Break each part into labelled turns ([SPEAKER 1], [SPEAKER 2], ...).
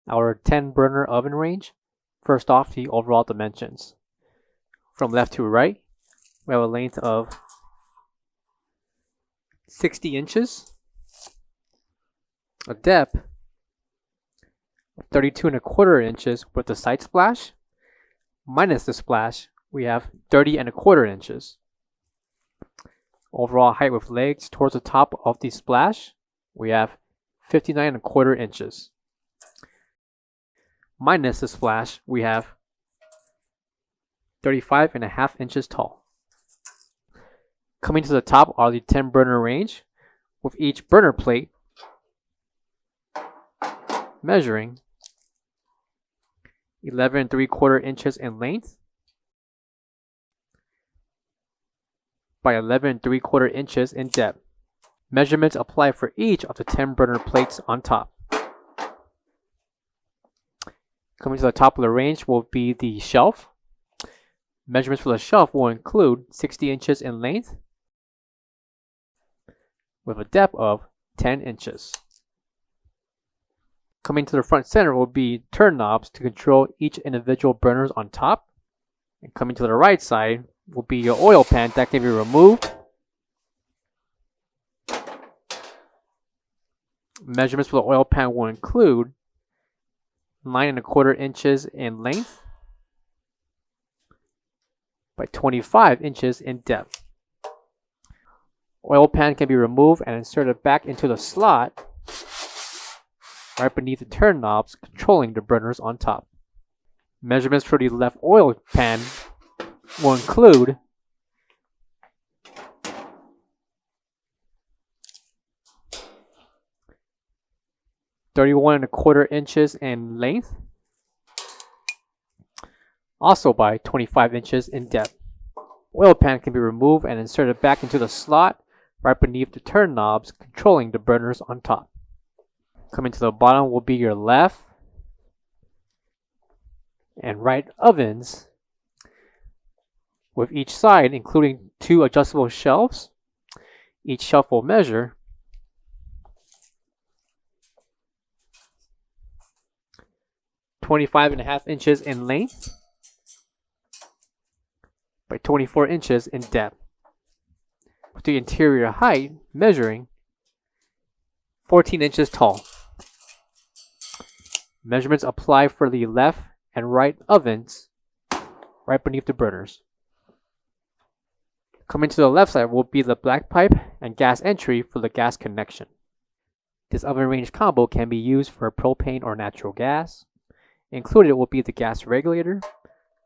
[SPEAKER 1] our 10 burner oven range. First off, the overall dimensions. From left to right, we have a length of 60 inches, a depth of 32¼ inches with the side splash. Minus the splash, we have 30¼ inches. Overall height with legs towards the top of the splash, we have 59¼ inches. Minus the splash, we have 35½ inches tall. Coming to the top are the 10 burner range, with each burner plate measuring 11¾ inches in length by 11¾ inches in depth. Measurements apply for each of the 10 burner plates on top. Coming to the top of the range will be the shelf. Measurements for the shelf will include 60 inches in length with a depth of 10 inches. Coming to the front center will be turn knobs to control each individual burners on top. And coming to the right side will be your oil pan that can be removed. Measurements for the oil pan will include 9¼ inches in length by 25 inches in depth. Oil pan can be removed and inserted back into the slot right beneath the turn knobs controlling the burners on top. Measurements for the left oil pan will include 31¼ inches in length, also by 25 inches in depth. Oil pan can be removed and inserted back into the slot right beneath the turn knobs controlling the burners on top. Coming to the bottom will be your left and right ovens, with each side including 2 adjustable shelves. Each shelf will measure 25½ inches in length by 24 inches in depth, with the interior height measuring 14 inches tall. Measurements apply for the left and right ovens right beneath the burners. Coming to the left side will be the black pipe and gas entry for the gas connection. This oven range combo can be used for propane or natural gas. Included will be the gas regulator,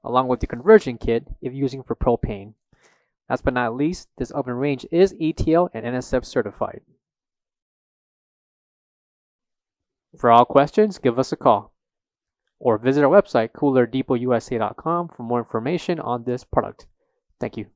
[SPEAKER 1] along with the conversion kit if using for propane. Last but not least, this oven range is ETL and NSF certified. For all questions, give us a call or visit our website coolerdepotUSA.com for more information on this product. Thank you.